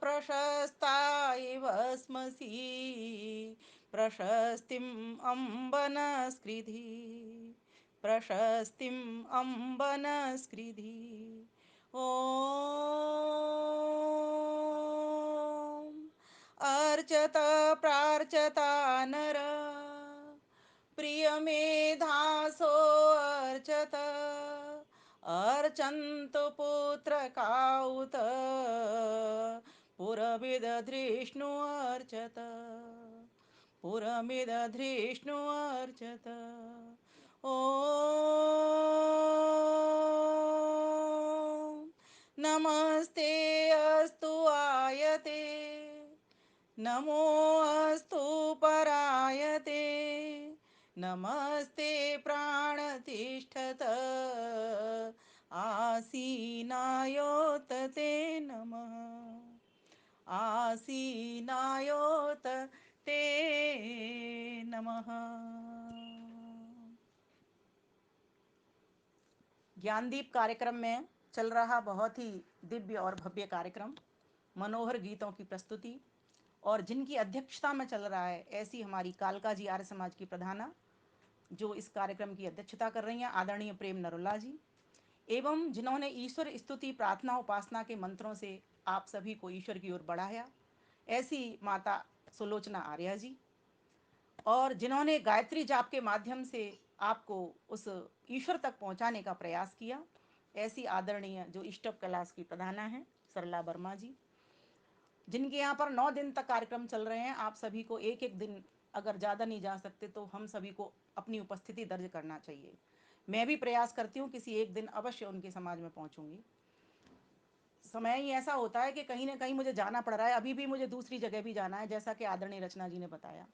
प्रशस्ता इव स्मसि प्रशस्तिम् अम्ब नस्कृधि प्रशस्तिम् अम्ब नस्कृधि ॐ अर्चत प्रार्चता नर प्रियमेधासो अर्चत अर्चन्तु पुत्रकाउत पुरमिदधृष्णु अर्चत पुरमिदधृष्णु अर्चत ॐ नमस्ते अस्तु आयते नमो अस्तु परायते नमस्ते प्राणतिष्ठत आसीनायोत ते नमः आसीनायोत ते नमः। ज्ञानदीप कार्यक्रम में चल रहा बहुत ही दिव्य और भव्य कार्यक्रम, मनोहर गीतों की प्रस्तुति, और जिनकी अध्यक्षता में चल रहा है ऐसी हमारी कालका जी आर्य समाज की प्रधाना जो इस कार्यक्रम की अध्यक्षता कर रही हैं, आदरणीय प्रेम नरोला जी, एवं जिन्होंने ईश्वर स्तुति प्रार्थना उपासना के मंत्रों से आप सभी को ईश्वर की ओर बढ़ाया, ऐसी माता सुलोचना आर्या जी, और जिन्होंने गायत्री जाप के माध्यम से आपको उस ईश्वर तक पहुंचाने का प्रयास किया, ऐसी आदरणीय जो इष्टप कैलाश की प्रधाना हैं सरला वर्मा जी, जिनके यहाँ पर 9 दिन तक कार्यक्रम चल रहे हैं। आप सभी को एक एक दिन अगर ज़्यादा नहीं जा सकते तो हम सभी को अपनी उपस्थिति दर्ज करना चाहिए। मैं भी प्रयास करती हूँ किसी एक दिन अवश्य उनके समाज में पहुँचूँगी। समय ही ऐसा होता है कि कहीं ना कहीं मुझे जाना पड़ रहा है, अभी भी मुझे दूसरी जगह भी जाना है, जैसा कि आदरणीय रचना जी ने बताया।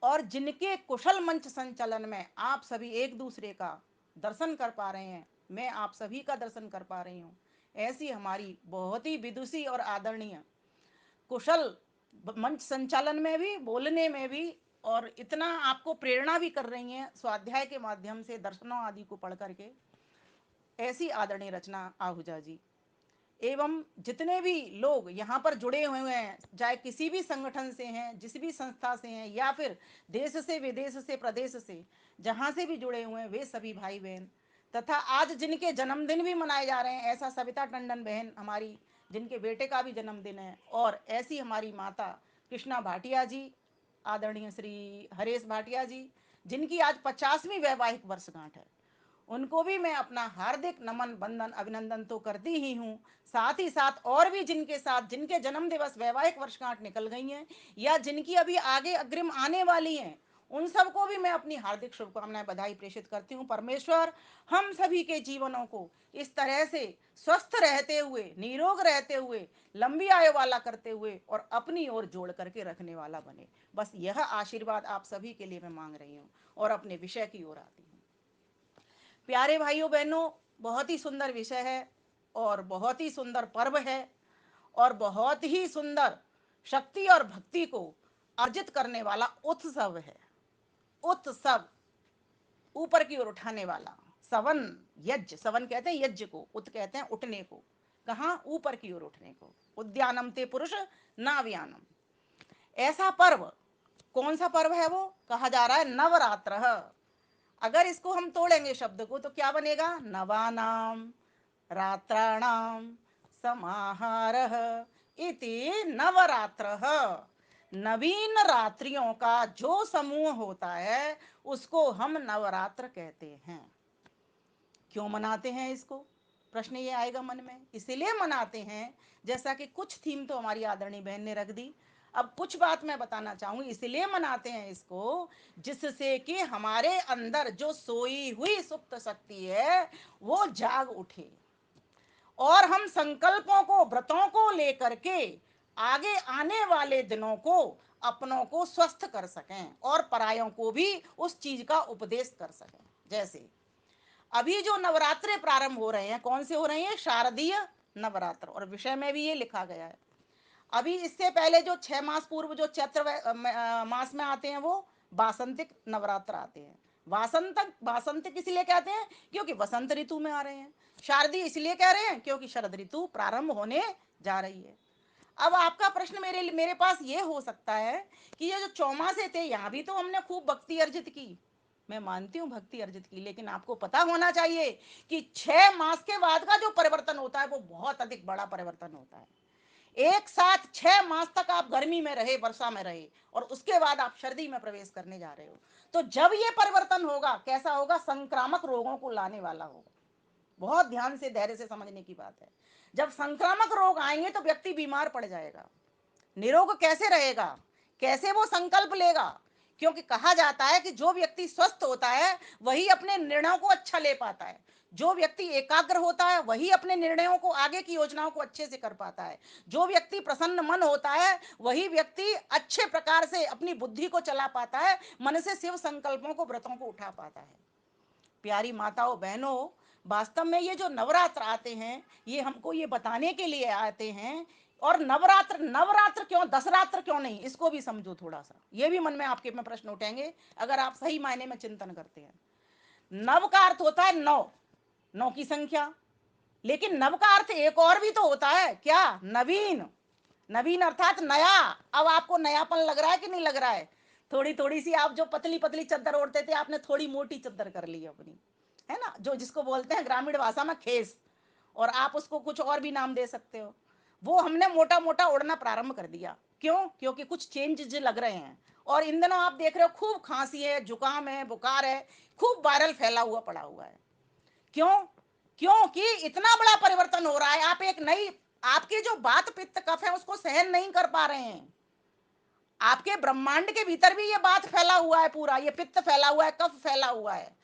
और जिनके कुशल मंच संचालन में आप सभी एक दूसरे का दर्शन कर पा रहे हैं, मैं आप सभी का दर्शन कर पा रही हूँ, ऐसी हमारी बहुत ही विदुषी और आदरणीय कुशल मंच संचालन में भी, बोलने में भी, और इतना आपको प्रेरणा भी कर रही हैं स्वाध्याय के माध्यम से दर्शनों आदि को पढ़ करके, ऐसी आदरणीय रचना आहूजा जी, एवं जितने भी लोग यहाँ पर जुड़े हुए हैं, चाहे किसी भी संगठन से हैं, जिस भी संस्था से हैं, या फिर देश से विदेश से प्रदेश से जहाँ से भी जुड़े हुए हैं, वे सभी भाई बहन, तथा आज जिनके जन्मदिन भी मनाए जा रहे हैं, ऐसा सविता टंडन बहन हमारी जिनके बेटे का भी जन्मदिन है, और ऐसी हमारी माता कृष्णा भाटिया जी, आदरणीय श्री हरेश भाटिया जी, जिनकी आज 50वीं वैवाहिक वर्षगांठ है, उनको भी मैं अपना हार्दिक नमन बंदन अभिनंदन तो करती ही हूँ। साथ ही साथ और भी जिनके साथ जिनके जन्म दिवस वैवाहिक वर्षगांठ निकल गई हैं या जिनकी अभी आगे अग्रिम आने वाली हैं, उन सबको भी मैं अपनी हार्दिक शुभकामनाएं बधाई प्रेषित करती हूँ। परमेश्वर हम सभी के जीवनों को इस तरह से स्वस्थ रहते हुए, निरोग रहते हुए, लंबी आयु वाला करते हुए और अपनी ओर जोड़ करके रखने वाला बने। बस यह आशीर्वाद आप सभी के लिए मैं मांग रही हूँ और अपने विषय की ओर आती हूँ। प्यारे भाइयों बहनों, बहुत ही सुंदर विषय है और बहुत ही सुंदर पर्व है और बहुत ही सुंदर शक्ति और भक्ति को अर्जित करने वाला उत्सव है। उत्सव, ऊपर की ओर उठाने वाला। सवन, यज्ञ, सवन कहते हैं यज्ञ को, उत कहते हैं उठने को। कहाँ? ऊपर की ओर उठने को। उद्यानम ते पुरुष नाव्यानम। ऐसा पर्व, कौन सा पर्व है वो? कहा जा रहा है नवरात्र। अगर इसको हम तोड़ेंगे शब्द को तो क्या बनेगा? नवानाम रात्राणाम समाहारः इति नवरात्रः। नवीन रात्रियों का जो समूह होता है उसको हम नवरात्र कहते हैं। क्यों मनाते हैं इसको? प्रश्न ये आएगा मन में। इसीलिए मनाते हैं, जैसा कि कुछ थीम तो हमारी आदरणीय बहन ने रख दी, अब कुछ बात मैं बताना चाहूंगी। इसलिए मनाते हैं इसको जिससे कि हमारे अंदर जो सोई हुई सुप्त शक्ति है वो जाग उठे और हम संकल्पों को, व्रतों को लेकर के आगे आने वाले दिनों को अपनों को स्वस्थ कर सकें और परायों को भी उस चीज का उपदेश कर सकें। जैसे अभी जो नवरात्रे प्रारंभ हो रहे हैं, कौन से हो रहे हैं? शारदीय नवरात्र, और विषय में भी ये लिखा गया है। अभी इससे पहले जो 6 मास पूर्व जो चैत्र मास में आते हैं वो वासंतिक नवरात्र आते हैं। वासंतिक इसलिए कहते हैं क्योंकि वसंत ऋतु में आ रहे हैं। शारदीय इसलिए कह रहे हैं क्योंकि शरद ऋतु प्रारंभ होने जा रही है। अब आपका प्रश्न मेरे पास ये हो सकता है कि ये जो चौमासे थे यहाँ भी तो हमने खूब भक्ति अर्जित की। मैं मानती हूँ भक्ति अर्जित की, लेकिन आपको पता होना चाहिए कि 6 मास के बाद का जो परिवर्तन होता है वो बहुत अधिक बड़ा परिवर्तन होता है। एक साथ 6 मास तक आप गर्मी में रहे, वर्षा में रहे, और उसके बाद आप सर्दी में प्रवेश करने जा रहे हो, तो जब ये परिवर्तन होगा कैसा होगा? संक्रामक रोगों को लाने वाला होगा। बहुत ध्यान से, धैर्य से समझने की बात है। जब संक्रामक रोग आएंगे तो व्यक्ति बीमार पड़ जाएगा। निरोग कैसे रहेगा? कैसे वो संकल्प लेगा? क्योंकि कहा जाता है कि जो व्यक्ति स्वस्थ होता है वही अपने निर्णयों को अच्छा ले पाता है। जो व्यक्ति एकाग्र होता है वही अपने निर्णयों को, आगे की योजनाओं को अच्छे से कर पाता है। जो व्यक्ति प्रसन्न मन होता है वही व्यक्ति अच्छे प्रकार से अपनी बुद्धि को चला पाता है, मन से शिव संकल्पों को, व्रतों को उठा पाता है। प्यारी माताओं बहनों, वास्तव में ये जो नवरात्र आते हैं ये हमको ये बताने के लिए आते हैं। और नवरात्र, नवरात्र क्यों, दसरात्र क्यों नहीं, इसको भी समझो थोड़ा सा। ये भी मन में आपके में प्रश्न उठेंगे अगर आप सही मायने में चिंतन करते हैं। नव का अर्थ होता है नौ, नौ की संख्या। लेकिन नव का अर्थ एक और भी तो होता है, क्या? नवीन। नवीन अर्थात नया। अब आपको नयापन लग रहा है कि नहीं लग रहा है? थोड़ी थोड़ी सी, आप जो पतली पतली चद्दर ओढ़ते थे आपने थोड़ी मोटी चद्दर कर ली अपनी, है ना, जो जिसको बोलते हैं ग्रामीण भाषा में खेस, और आप उसको कुछ और भी नाम दे सकते हो। वो हमने मोटा मोटा ओढ़ना प्रारंभ कर दिया। क्यों? क्योंकि कुछ चेंजेस लग रहे हैं। और इन दिनों आप देख रहे हो खूब खांसी है, जुकाम है, बुखार है, खूब वायरल फैला हुआ पड़ा हुआ है। क्यों? क्योंकि इतना बड़ा परिवर्तन हो रहा है। आप एक नई, आपके जो बात पित्त कफ है उसको सहन नहीं कर पा रहे हैं। आपके ब्रह्मांड के भीतर भी ये बात फैला हुआ है, पूरा ये पित्त फैला हुआ है, कफ फैला हुआ है।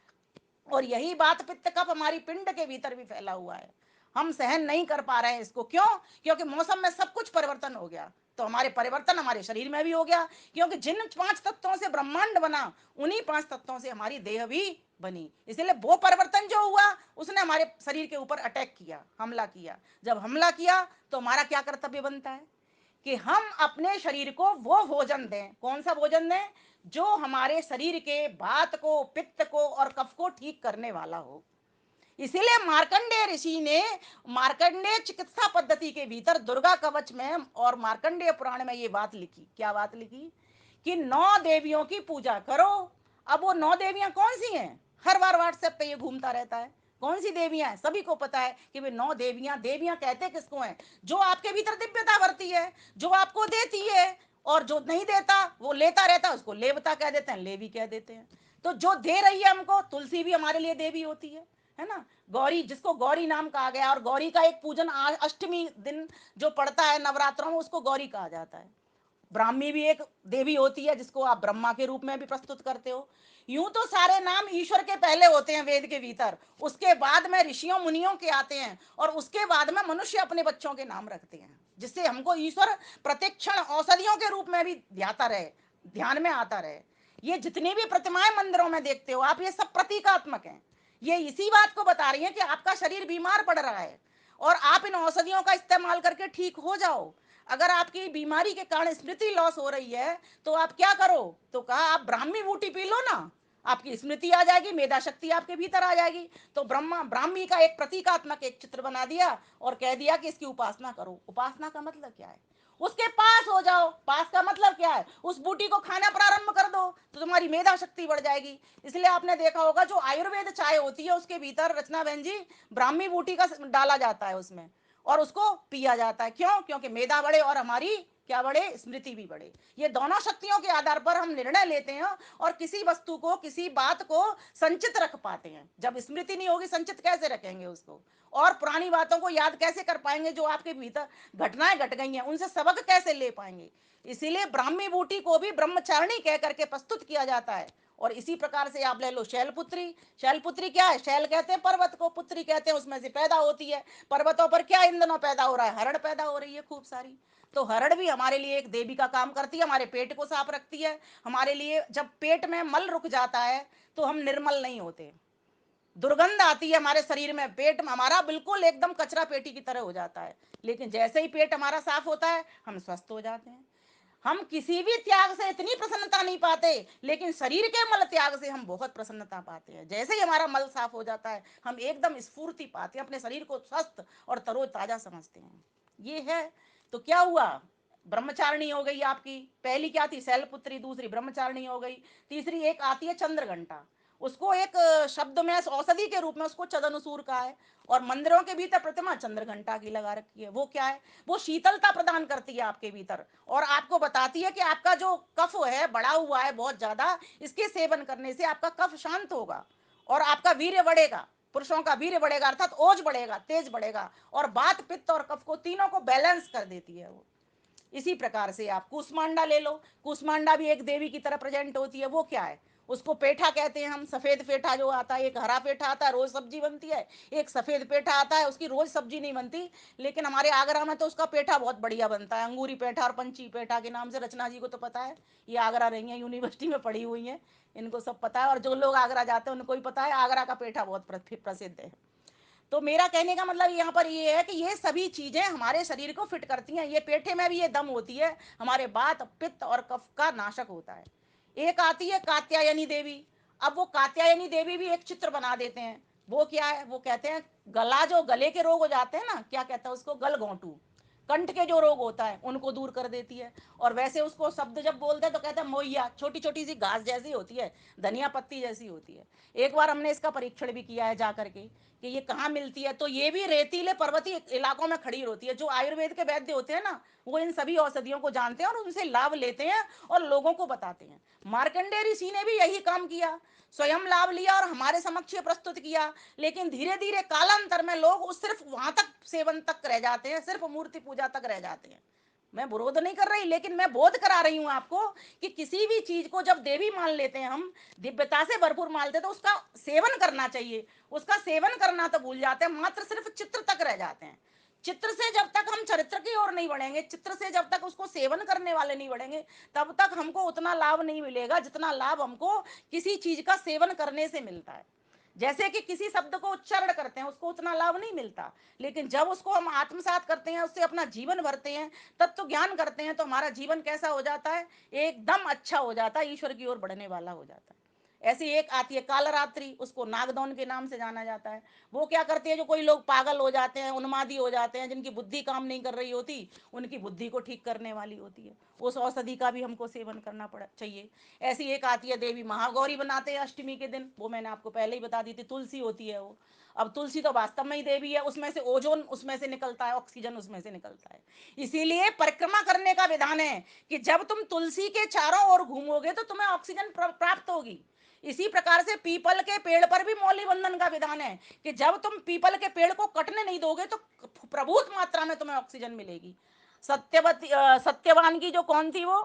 और यही बात पित्त कफ हमारी पिंड के भीतर भी फैला हुआ है। हम सहन नहीं कर पा रहे हैं इसको। क्यों? क्योंकि मौसम में सब कुछ परिवर्तन हो गया, तो हमारे परिवर्तन हमारे शरीर में भी हो गया। क्योंकि जिन 5 तत्वों से ब्रह्मांड बना उन्हीं 5 तत्वों से हमारी देह भी बनी। इसलिए वो परिवर्तन जो हुआ उसने हमारे शरीर के ऊपर अटैक किया, हमला किया। जब हमला किया तो हमारा क्या कर्तव्य बनता है कि हम अपने शरीर को वो भोजन दें। कौन सा भोजन दें? जो हमारे शरीर के वात को, पित्त को और कफ को ठीक करने वाला हो। इसीलिए मार्कंडेय ऋषि ने मार्कंडेय चिकित्सा पद्धति के भीतर दुर्गा कवच में और मार्कंडेय पुराण में ये बात लिखी। क्या बात लिखी? कि 9 देवियों की पूजा करो। अब वो 9 देवियां कौन सी हैं? हर बार व्हाट्सएप पे ये घूमता रहता है। कौन सी देवियां हैं? सभी को पता है कि वे 9 देवियां। देवियां कहते किसको हैं? जो आपके भीतर दिव्यता भरती है, जो आपको देती है, और जो नहीं देता वो लेता रहता है, उसको लेवता कह देते हैं, लेवी कह देते हैं। तो जो दे रही है हमको, तुलसी भी हमारे लिए देवी होती है ना। गौरी, जिसको गौरी नाम कहा गया, और गौरी का एक पूजन अष्टमी दिन जो पड़ता है नवरात्रों में उसको गौरी कहा जाता है। ब्राह्मी भी एक देवी होती है जिसको आप ब्रह्मा के रूप में भी प्रस्तुत करते हो। यूं तो सारे नाम ईश्वर के पहले होते हैं वेद के भीतर, उसके बाद में ऋषियों मुनियों के आते हैं, और उसके बाद में मनुष्य अपने बच्चों के नाम रखते हैं, जिससे हमको ईश्वर प्रतिक्षण औषधियों के रूप में भी ध्याता रहे, ध्यान में आता रहे। ये जितनी भी प्रतिमाएं मंदिरों में देखते हो आप, ये सब प्रतीकात्मक हैं। ये इसी बात को बता रही हैं कि आपका शरीर बीमार पड़ रहा है और आप इन औषधियों का इस्तेमाल करके ठीक हो जाओ। अगर आपकी बीमारी के कारण स्मृति लॉस हो रही है तो आप क्या करो? तो कहा आप ब्राह्मी बूटी पी लो ना, आपकी स्मृति आ जाएगी, मेधा शक्ति आपके भीतर आ जाएगी। तो ब्रह्मा ब्राह्मी का एक प्रतीकात्मक एक चित्र बना दिया और कह दिया कि इसकी उपासना करो। उपासना का मतलब क्या है? उसके पास हो जाओ। पास का मतलब क्या है? उस बूटी को खाना प्रारंभ कर दो तो तुम्हारी मेधा शक्ति बढ़ जाएगी। इसलिए आपने देखा होगा जो आयुर्वेद चाय होती है उसके भीतर, रचना बहन जी, ब्राह्मी बूटी का डाला जाता है उसमें, और उसको पिया जाता है। क्यों? क्योंकि मेधा बढ़े और हमारी क्या बढ़े? स्मृति भी बढ़े। ये दोनों शक्तियों के आधार पर हम निर्णय लेते हैं और किसी वस्तु को, किसी बात को संचित रख पाते हैं। जब स्मृति नहीं होगी संचित कैसे रखेंगे उसको? और पुरानी बातों को याद कैसे कर पाएंगे? जो आपके भीतर घटनाएं घट गई हैं उनसे सबक कैसे ले पाएंगे? इसीलिए ब्राह्मी बूटी को भी ब्रह्मचारिणी कह करके प्रस्तुत किया जाता है। और इसी प्रकार से आप ले लो शैलपुत्री। शैलपुत्री क्या है? शैल कहते हैं पर्वत को, पुत्री कहते हैं उसमें से पैदा होती है। पर्वतों पर क्या इन दिनों पैदा हो रहा है? हरड़ पैदा हो रही है खूब सारी। तो हरड़ भी हमारे लिए एक देवी का काम करती है, हमारे पेट को साफ रखती है। हमारे लिए जब पेट में मल रुक जाता है तो हम निर्मल नहीं होते, दुर्गंध आती है हमारे शरीर में, पेट में हमारा बिल्कुल एकदम कचरा पेटी की तरह हो जाता है। लेकिन जैसे ही पेट हमारा साफ होता है हम स्वस्थ हो जाते हैं। हम किसी भी त्याग से इतनी प्रसन्नता नहीं पाते, लेकिन शरीर के मल त्याग से हम बहुत प्रसन्नता पाते हैं। जैसे ही हमारा मल साफ हो जाता है हम एकदम स्फूर्ति पाते हैं, अपने शरीर को स्वस्थ और तरोताजा समझते हैं। ये है तो क्या हुआ, ब्रह्मचारिणी हो गई आपकी। पहली क्या थी, शैलपुत्री, दूसरी ब्रह्मचारिणी हो गई, तीसरी एक आती है चंद्रघंटा। उसको एक शब्द में औषधि के रूप में उसको चदनुसूर का है। और मंदिरों के भीतर प्रतिमा चंद्रघंटा की लगा रखी है। वो क्या है, वो शीतलता प्रदान करती है आपके भीतर, और आपको बताती है कि आपका जो कफ है बढ़ा हुआ है बहुत ज्यादा, इसके सेवन करने से आपका कफ शांत होगा और आपका वीर्य बढ़ेगा। पुरुषों का वीर्य बढ़ेगा, अर्थात ओज बढ़ेगा, तेज बढ़ेगा, और बात पित्त और कफ को तीनों को बैलेंस कर देती है वो। इसी प्रकार से आप कूसमांडा ले लो। कूसमांडा भी एक देवी की तरह प्रेजेंट होती है। वो क्या है, उसको पेठा कहते हैं हम। सफेद पेठा जो आता है, एक हरा पेठा आता है रोज सब्जी बनती है, एक सफेद पेठा आता है उसकी रोज सब्जी नहीं बनती, लेकिन हमारे आगरा में तो उसका पेठा बहुत बढ़िया बनता है। अंगूरी पेठा और पंची पेठा के नाम से रचना जी को तो पता है, ये आगरा रही है, यूनिवर्सिटी में पढ़ी हुई है, इनको सब पता है। और जो लोग आगरा जाते हैं उनको भी पता है आगरा का पेठा बहुत प्रसिद्ध है। तो मेरा कहने का मतलब यहाँ पर ये है कि ये सभी चीजें हमारे शरीर को फिट करती हैं। ये पेठे में भी ये दम होती है, हमारे बात पित्त और कफ का नाशक होता है। एक आती है कात्यायनी देवी। अब वो कात्यायनी देवी भी एक चित्र बना देते हैं। वो क्या है, वो कहते हैं गला, जो गले के रोग हो जाते हैं ना, क्या कहते हैं उसको, गलघोंटू, कंठ के जो रोग होता है उनको दूर कर देती है। और वैसे उसको शब्द जब बोलते हैं तो कहते हैं मोइया, छोटी छोटी सी घास जैसी होती है, धनिया पत्ती जैसी होती है। एक बार हमने इसका परीक्षण भी किया है जा करके कि ये कहाँ मिलती है, तो ये भी रेतीले पर्वतीय इलाकों में खड़ी होती है। जो आयुर्वेद के वैद्य होते हैं ना, वो इन सभी औषधियों को जानते हैं और उनसे लाभ लेते हैं और लोगों को बताते हैं। मार्कंडेय ऋषि ने भी यही काम किया, स्वयं लाभ लिया और हमारे समक्ष प्रस्तुत किया। लेकिन धीरे धीरे कालांतर में लोग उस सिर्फ वहां तक सेवन तक रह जाते हैं, सिर्फ मूर्ति पूजा तक रह जाते हैं। मैं विरोध नहीं कर रही, लेकिन मैं बोध करा रही हूं आपको कि किसी भी चीज को जब देवी मान लेते हैं हम, दिव्यता से भरपूर मान लेते हैं, तो उसका सेवन करना चाहिए। उसका सेवन करना तो भूल जाते हैं, मात्र सिर्फ चित्र तक रह जाते हैं। चित्र से जब तक हम चरित्र की ओर नहीं बढ़ेंगे, चित्र से जब तक उसको सेवन करने वाले नहीं बढ़ेंगे, तब तक हमको उतना लाभ नहीं मिलेगा जितना लाभ हमको किसी चीज का सेवन करने से मिलता है। जैसे कि किसी शब्द को उच्चारण करते हैं उसको उतना लाभ नहीं मिलता, लेकिन जब उसको हम आत्मसात करते हैं, उससे अपना जीवन भरते हैं, तत्व ज्ञान करते हैं, तो हमारा जीवन कैसा हो जाता है, एकदम अच्छा हो जाता है, ईश्वर की ओर बढ़ने वाला हो जाता है। ऐसी एक आती है कालरात्रि, उसको नागदौन के नाम से जाना जाता है। वो क्या करती है, जो कोई लोग पागल हो जाते हैं, उन्मादी हो जाते हैं, जिनकी बुद्धि काम नहीं कर रही होती, उनकी बुद्धि को ठीक करने वाली होती है। उस औषधि का भी हमको सेवन करना पड़ा चाहिए। ऐसी एक आती है देवी, महागौरी बनाते हैं अष्टमी के दिन, वो मैंने आपको पहले ही बता दी थी, तुलसी होती है वो। अब तुलसी तो वास्तव में ही देवी है, उसमें से ओजोन उसमें से निकलता है, ऑक्सीजन उसमें से निकलता है। इसीलिए परिक्रमा करने का विधान है कि जब तुम तुलसी के चारों ओर घूमोगे तो तुम्हें ऑक्सीजन प्राप्त होगी। इसी प्रकार से पीपल के पेड़ पर भी मौली बंधन का विधान है कि जब तुम पीपल के पेड़ को कटने नहीं दोगे तो प्रभुत मात्रा में तुम्हें ऑक्सीजन मिलेगी। सत्यवती सत्यवान की जो कौन थी वो,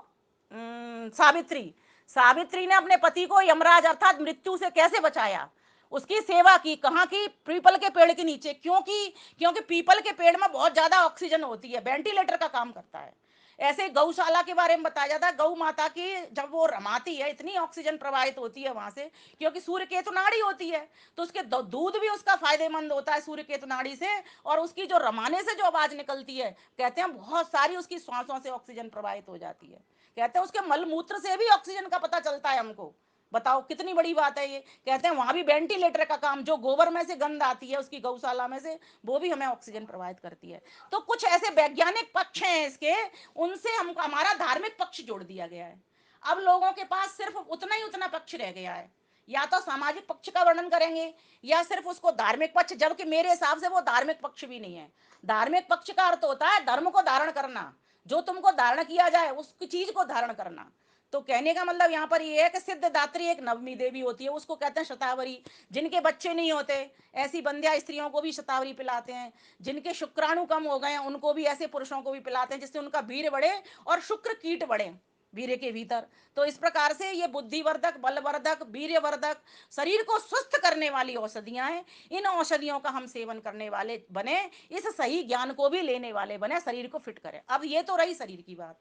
सावित्री। सावित्री ने अपने पति को यमराज अर्थात मृत्यु से कैसे बचाया, उसकी सेवा की। कहाँ की, पीपल के पेड़ के नीचे। क्योंकि क्योंकि पीपल के पेड़ में बहुत ज्यादा ऑक्सीजन होती है, वेंटिलेटर का काम करता है। ऐसे गौशाला के बारे में बताया जाता है, गौ माता की जब वो रमाती है, इतनी ऑक्सीजन प्रवाहित होती है वहां से, क्योंकि सूर्य केतु नाड़ी होती है, तो उसके दूध भी उसका फायदेमंद होता है सूर्य केतु नाड़ी से। और उसकी जो रमाने से जो आवाज निकलती है, कहते हैं बहुत सारी उसकी श्वासों से ऑक्सीजन प्रवाहित हो जाती है। कहते हैं उसके मलमूत्र से भी ऑक्सीजन का पता चलता है हमको। बताओ कितनी बड़ी बात है ये। कहते हैं वहां भी वेंटिलेटर का काम, जो गोबर में से गंध आती है उसकी गौशाला में से, वो भी हमें ऑक्सीजन प्रवाहित करती है। तो कुछ ऐसे वैज्ञानिक पक्ष हैं इसके, उनसे हमको हमारा धार्मिक पक्ष जोड़ दिया गया है। अब लोगों के पास सिर्फ उतना ही उतना पक्ष रह गया है, या तो सामाजिक पक्ष का वर्णन करेंगे या सिर्फ उसको धार्मिक पक्ष, जबकि मेरे हिसाब से वो धार्मिक पक्ष भी नहीं है। धार्मिक पक्ष का अर्थ होता है धर्म को धारण करना, जो तुमको धारण किया जाए उस चीज को धारण करना। तो कहने का मतलब यहाँ पर ये है कि सिद्धदात्री एक नवमी देवी होती है, उसको कहते हैं शतावरी। जिनके बच्चे नहीं होते, ऐसी बंध्या स्त्रियों को भी शतावरी पिलाते हैं। जिनके शुक्राणु कम हो गए हैं उनको भी ऐसे पुरुषों को भी पिलाते हैं, जिससे उनका वीर्य बढ़े और शुक्र कीट बढ़े वीर्य के भीतर। तो इस प्रकार से ये बुद्धिवर्धक, बलवर्धक, वीर्यवर्धक, शरीर को स्वस्थ करने वाली औषधियां हैं। इन औषधियों का हम सेवन करने वाले बने, इस सही ज्ञान को भी लेने वाले बने, शरीर को फिट करें। अब ये तो रही शरीर की बात।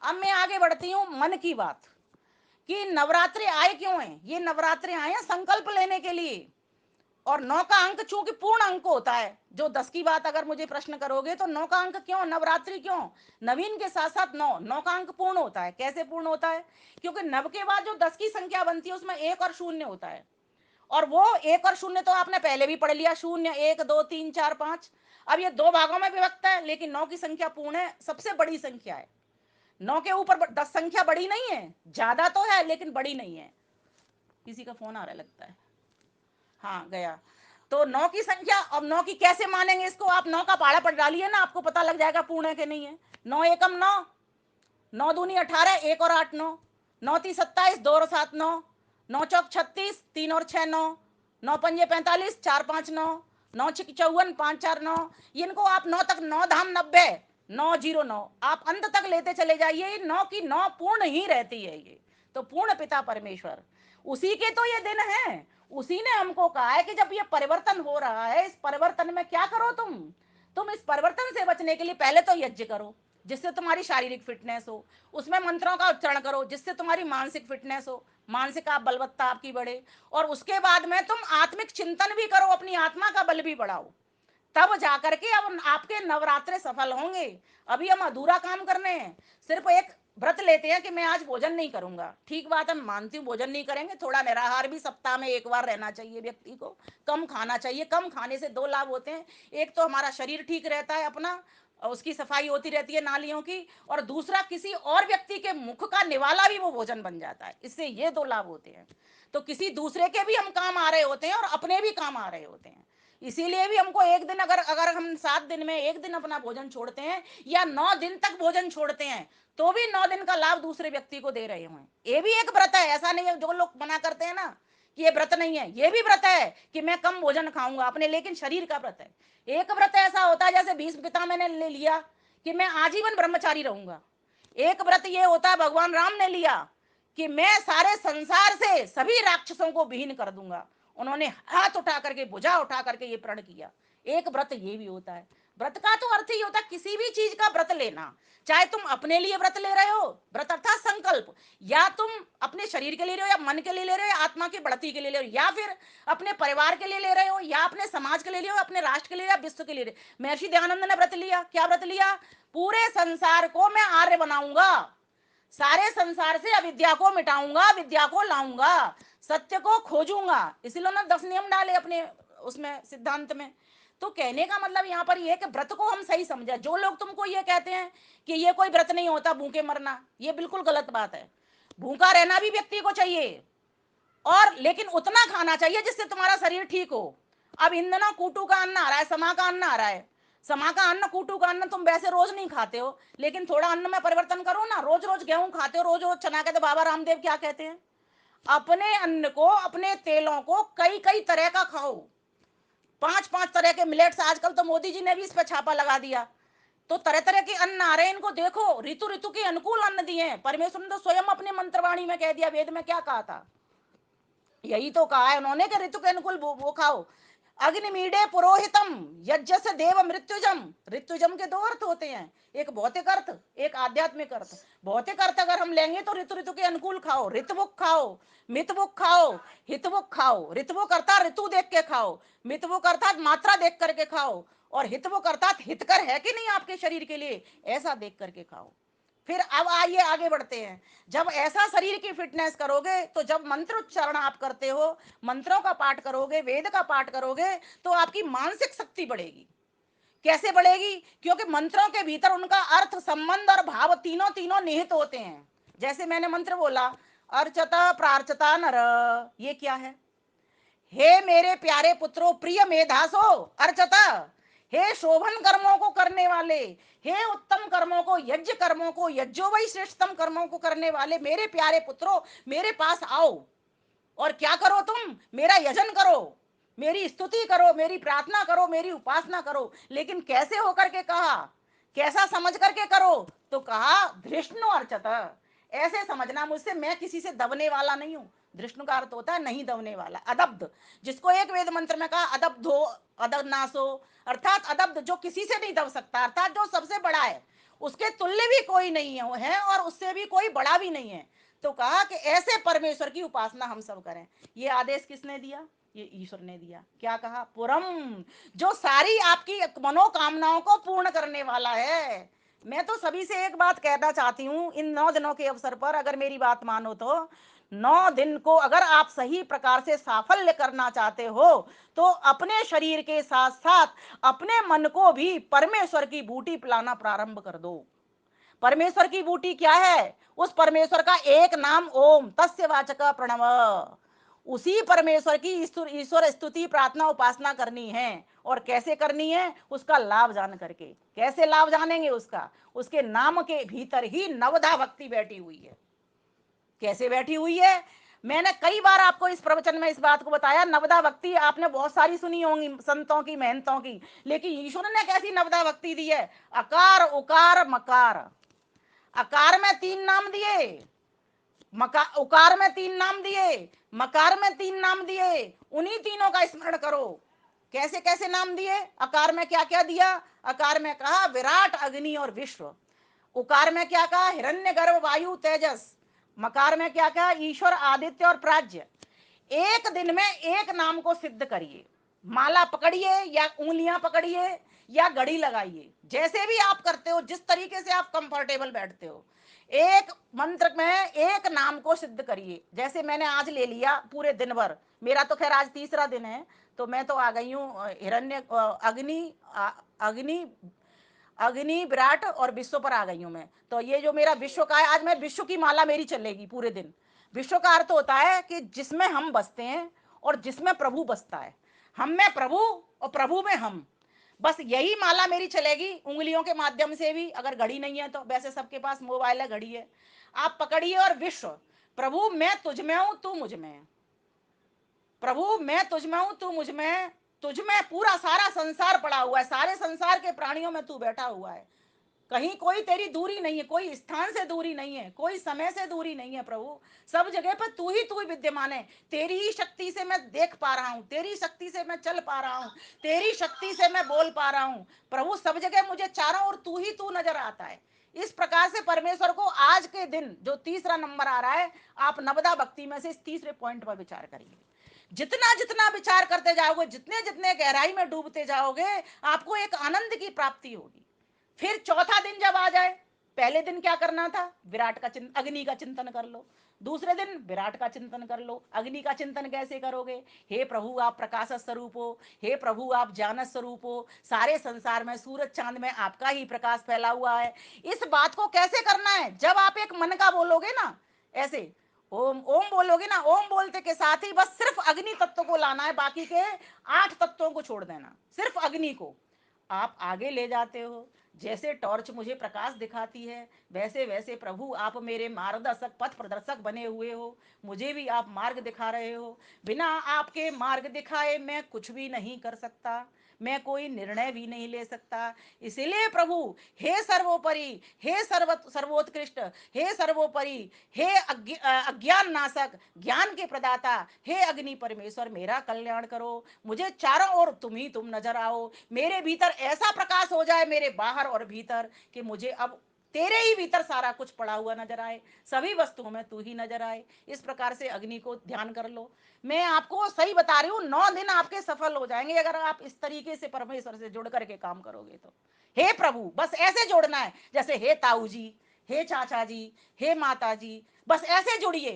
अब मैं आगे बढ़ती हूँ मन की बात, कि नवरात्रि आए क्यों हैं। ये नवरात्रि आए हैं संकल्प लेने के लिए। और 9 का अंक चूंकि पूर्ण अंक होता है, जो 10 की बात अगर मुझे प्रश्न करोगे तो 9 का अंक क्यों, नवरात्रि क्यों, नवीन के साथ साथ 9 का अंक पूर्ण होता है। कैसे पूर्ण होता है, क्योंकि नव के बाद जो 10 की संख्या बनती है उसमें 1 और 0 होता है। और वो 1 और 0 तो आपने पहले भी पढ़ लिया, 0 1 2 3 4 5। अब ये 2 भागों में विभक्त है, लेकिन 9 की संख्या पूर्ण है, सबसे बड़ी संख्या है। 9 के ऊपर 10 संख्या बड़ी नहीं है, ज्यादा तो है लेकिन बड़ी नहीं है। किसी का फोन आ रहा है लगता है, हाँ गया। तो 9 की संख्या, अब 9 की कैसे मानेंगे इसको, आप 9 का पहाड़ा पढ़ डालिए ना, आपको पता लग जाएगा पूर्ण है कि नहीं है। 9 एकम 9, 9 दूनी 18, 1 और 8 9, 9 ती 27, 2 और 7 9, 9 चौक 36, 3 और 6 9, 9 पंजे 45, 4 5 9, 9 छिक 54, 5 4 9। इनको आप 9 तक, 9 धाम 90, 9 0 9, आप अंत तक लेते चले जाइए, 9 की 9 पूर्ण ही रहती है ये। तो पूर्ण पिता परमेश्वर, उसी के तो ये दिन है। उसी ने हमको कहा है कि जब ये परिवर्तन हो रहा है, इस परिवर्तन में क्या करो तुम इस परिवर्तन से बचने के लिए पहले तो यज्ञ करो, जिससे तुम्हारी शारीरिक फिटनेस हो। उसमें मंत्रों का उच्चारण करो, जिससे तुम्हारी मानसिक फिटनेस हो, मानसिक आप बलवत्ता आपकी बढ़े। और उसके बाद में तुम आत्मिक चिंतन भी करो, अपनी आत्मा का बल भी बढ़ाओ, तब जाकर के अब आपके नवरात्रे सफल होंगे। अभी हम अधूरा काम करने हैं, सिर्फ एक व्रत लेते हैं कि मैं आज भोजन नहीं करूंगा, ठीक बात है, मानती हूँ भोजन नहीं करेंगे, थोड़ा निराहार भी सप्ताह में एक बार रहना चाहिए व्यक्ति को, कम खाना चाहिए। कम खाने से 2 लाभ होते हैं, एक तो हमारा शरीर ठीक रहता है अपना, उसकी सफाई होती रहती है नालियों की, और दूसरा किसी और व्यक्ति के मुख का निवाला भी वो भोजन बन जाता है, इससे ये 2 लाभ होते हैं। तो किसी दूसरे के भी हम काम आ रहे होते हैं और अपने भी काम आ रहे होते हैं। इसीलिए भी हमको एक दिन, अगर अगर हम 7 दिन में एक दिन अपना भोजन छोड़ते हैं, या 9 दिन तक भोजन छोड़ते हैं, तो भी 9 दिन का लाभ दूसरे व्यक्ति को दे रहे हैं। ये भी एक व्रत है, ऐसा नहीं है जो लोग मना करते हैं ना कि ये व्रत नहीं है, ये भी व्रत है कि मैं कम भोजन खाऊंगा अपने, लेकिन शरीर का व्रत है। एक व्रत ऐसा होता है जैसे भीष्म पिता मैंने ले लिया कि मैं आजीवन ब्रह्मचारी रहूंगा। एक व्रत ये होता है भगवान राम ने लिया कि मैं सारे संसार से सभी राक्षसों को विहीन कर दूंगा। उन्होंने हाथ उठा करके, भुजा उठा करके ये प्रण किया। एक व्रत ये भी होता है। व्रत का तो अर्थ ही होता है किसी भी चीज का व्रत लेना, चाहे तुम अपने लिए व्रत ले रहे हो, व्रत अर्थात संकल्प, या तुम अपने शरीर के लिए ले रहे हो, या मन के लिए ले रहे हो, या आत्मा की बढ़ती के लिए ले रहे हो, या फिर अपने परिवार के लिए ले रहे हो, या अपने समाज के लिए ले रहे हो, अपने राष्ट्र के लिए, या विश्व के लिए। महर्षि दयानंद ने व्रत लिया, क्या व्रत लिया, पूरे संसार को मैं आर्य बनाऊंगा, सारे संसार से अविद्या को मिटाऊंगा, विद्या को लाऊंगा, सत्य को खोजूंगा। इसलिए उन्होंने 10 नियम डाले अपने उसमें सिद्धांत में। तो कहने का मतलब यहाँ पर यह कि व्रत को हम सही समझे। जो लोग तुमको ये कहते हैं कि ये कोई व्रत नहीं होता भूखे मरना, ये बिल्कुल गलत बात है। भूखा रहना भी व्यक्ति को चाहिए, और लेकिन उतना खाना चाहिए जिससे तुम्हारा शरीर ठीक हो। अब इन दिनों कूटू का अन्न आ रहा है, समा का अन्न आ रहा है। समा का अन्न, कूटू का अन्न तुम वैसे रोज नहीं खाते हो, लेकिन थोड़ा अन्न में परिवर्तन करो ना। रोज रोज गेहूं खाते हो, रोज रोज चना के, तो बाबा रामदेव क्या कहते हैं, अपने अन्न को, अपने तेलों को कई कई तरह का खाओ। 5 5 तरह के मिलेट्स, आजकल तो मोदी जी ने भी इस पर छापा लगा दिया। तो तरह तरह के अन्न आ रहे हैं, इनको देखो, ऋतु ऋतु के अनुकूल अन्न दिए हैं परमेश्वर ने। तो स्वयं अपने मंत्रवाणी में कह दिया, वेद में क्या कहा था, यही तो कहा है उन्होंने कि ऋतु के अनुकूल वो खाओ। अग्निमीडे पुरोहितम यज्ञ से देव मृत्युजम। मृत्युजम के 2 अर्थ होते हैं, एक भौतिक अर्थ, एक आध्यात्मिक अर्थ। भौतिक अर्थ अगर हम लेंगे तो ऋतु ऋतु के अनुकूल खाओ, ऋतुमुख खाओ, मितमुख खाओ, हितमुख खाओ। ऋतुमुख अर्थात ऋतु देख के खाओ, मितमुख अर्थात मात्रा देख करके खाओ, और हितमुख अर्थात हितकर है कि नहीं आपके शरीर के लिए, ऐसा देख करके खाओ। फिर अब आइए आगे बढ़ते हैं। जब ऐसा शरीर की फिटनेस करोगे, तो जब मंत्र उच्चारण आप करते हो, मंत्रों का पाठ करोगे, वेद का पाठ करोगे, तो आपकी मानसिक शक्ति बढ़ेगी। कैसे बढ़ेगी, क्योंकि मंत्रों के भीतर उनका अर्थ, संबंध और भाव तीनों तीनों निहित होते हैं। जैसे मैंने मंत्र बोला, अर्चता प्रार्चता नर, ये क्या है, हे मेरे प्यारे पुत्रों, प्रिय मेधासो अर्चता, हे शोभन कर्मों को करने वाले, हे उत्तम कर्मों को, यज्ञ कर्मों को, यज्ञो वही श्रेष्ठतम कर्मों को करने वाले मेरे प्यारे पुत्रों, मेरे पास आओ। और क्या करो, तुम मेरा यजन करो, मेरी स्तुति करो, मेरी प्रार्थना करो, मेरी उपासना करो। लेकिन कैसे होकर के कहा, कैसा समझ करके करो, तो कहा धृष्णु अर्चत, ऐसे समझना मुझसे, मैं किसी से दबने वाला नहीं हूं। धृष्णु का अर्थ होता है नहीं दबने वाला, अदब्ध, जिसको एक वेद मंत्र में कहा अदब्धो अदनासो, अर्थात अदब्ध, जो किसी से नहीं दब सकता, अर्थात जो सबसे बड़ा है, उसके तुल्य भी कोई नहीं है और उससे भी कोई बड़ा भी नहीं है। तो कहा कि ऐसे परमेश्वर की उपासना हम सब करें। ये आदेश किसने दिया, ये ईश्वर ने दिया। क्या कहा, पुरम, जो सारी आपकी मनोकामनाओं को पूर्ण करने वाला है। मैं तो सभी से एक बात कहना चाहती हूँ इन 9 दिनों के अवसर पर, अगर मेरी बात मानो तो 9 दिन को अगर आप सही प्रकार से साफल्य करना चाहते हो तो अपने शरीर के साथ साथ अपने मन को भी परमेश्वर की बूटी पिलाना प्रारंभ कर दो। परमेश्वर की बूटी क्या है? उस परमेश्वर का एक नाम ओम तस्य वाचक प्रणव। उसी परमेश्वर की ईश्वर स्तुति प्रार्थना उपासना करनी है। और कैसे करनी है? उसका लाभ जान करके। कैसे लाभ जानेंगे उसका? उसके नाम के भीतर ही नवधा भक्ति बैठी हुई है। कैसे बैठी हुई है? मैंने कई बार आपको इस प्रवचन में इस बात को बताया। नवदा भक्ति आपने बहुत सारी सुनी होंगी संतों की महंतों की, लेकिन ईश्वर ने कैसी नवदा भक्ति दी है? अकार उकार मकार। अकार में 3 नाम दिए, उकार में 3 नाम दिए, मकार में 3 नाम दिए। उन्हीं तीनों का स्मरण करो। कैसे कैसे नाम दिए? अकार में क्या क्या दिया? अकार में कहा विराट अग्नि और विश्व। उकार में क्या कहा? हिरण्य गर्भ वायु तेजस। मकार में क्या कहा? ईश्वर आदित्य और प्राज्य। एक दिन में एक नाम को सिद्ध करिए। माला पकड़िए या उंगलियां पकड़िए या घड़ी लगाइए, जैसे भी आप करते हो, जिस तरीके से आप कंफर्टेबल बैठते हो, एक मंत्र में एक नाम को सिद्ध करिए। जैसे मैंने आज ले लिया पूरे दिन भर, मेरा तो खैर आज तीसरा दिन है, तो मैं तो आ गई हूँ हिरण्य अग्नि अग्नि अग्नि विराट और विश्व पर आ गई हूं मैं। तो ये जो मेरा विश्व का है, आज मैं विश्व की माला मेरी चलेगी पूरे दिन। विश्व का अर्थ होता है कि जिसमें हम बसते हैं और जिसमें प्रभु बसता है। हम में प्रभु और प्रभु में हम, बस यही माला मेरी चलेगी उंगलियों के माध्यम से भी। अगर घड़ी नहीं है तो वैसे सबके पास मोबाइल है, घड़ी है, आप पकड़िए और विश्व, प्रभु मैं तुझ में हूं तू मुझ में है। प्रभु मैं तुझ में हूं तू मुझ में है। तुझ में पूरा सारा संसार पड़ा हुआ है, सारे संसार के प्राणियों में तू बैठा हुआ है। कहीं कोई तेरी दूरी नहीं है, कोई स्थान से दूरी नहीं है, कोई समय से दूरी नहीं है। प्रभु सब जगह पर तू ही विद्यमान है। तेरी ही शक्ति से मैं देख पा रहा हूं, तेरी शक्ति से मैं चल पा रहा हूं, तेरी शक्ति से मैं बोल पा रहा हूं। प्रभु सब जगह मुझे चारों ओर तू नजर आता है। इस प्रकार से परमेश्वर को आज के दिन जो तीसरा नंबर आ रहा है, आप नवदा भक्ति में से इस तीसरे पॉइंट पर विचार करिए। जितना जितना विचार करते जाओगे, जितने जितने गहराई में डूबते जाओगे, आपको एक आनंद की प्राप्ति होगी। फिर चौथा दिन जब आ जाए, पहले दिन क्या करना था? विराट का चिंतन, अग्नि का चिंतन कर लो। दूसरे दिन विराट का चिंतन कर लो। अग्नि का चिंतन कैसे करोगे? हे प्रभु आप प्रकाश स्वरूप हो, हे प्रभु आप ज्ञान स्वरूप हो, सारे संसार में सूरज चांद में आपका ही प्रकाश फैला हुआ है। इस बात को कैसे करना है? जब आप एक मन का बोलोगे ना, ऐसे ओम ओम बोलोगे ना, ओम बोलते के साथ ही बस सिर्फ अग्नि तत्व को लाना है, बाकी के 8 तत्वों को छोड़ देना, सिर्फ अग्नि को आप आगे ले जाते हो। जैसे टॉर्च मुझे प्रकाश दिखाती है, वैसे वैसे प्रभु आप मेरे मार्गदर्शक पथ प्रदर्शक बने हुए हो। मुझे भी आप मार्ग दिखा रहे हो। बिना आपके मार्ग दिखाए मैं कुछ भी नहीं कर सकता, मैं कोई निर्णय भी नहीं ले सकता। इसलिए प्रभु हे सर्वोपरि, हे सर्वोत्कृष्ट, हे सर्वोपरि, हे अज्ञान नाशक, ज्ञान के प्रदाता, हे अग्नि परमेश्वर मेरा कल्याण करो। मुझे चारों ओर तुम ही तुम नजर आओ। मेरे भीतर ऐसा प्रकाश हो जाए, मेरे बाहर और भीतर, कि मुझे अब तेरे ही भीतर सारा कुछ पड़ा हुआ नजर आए, सभी वस्तुओं में तू ही नजर आए। इस प्रकार से अग्नि को ध्यान कर लो। मैं आपको सही बता रही हूँ, 9 दिन आपके सफल हो जाएंगे अगर आप इस तरीके से परमेश्वर से जुड़ करके काम करोगे तो। हे प्रभु, बस ऐसे जोड़ना है, जैसे हे ताऊ जी, हे चाचा जी, हे माता जी, बस ऐसे जुड़िए।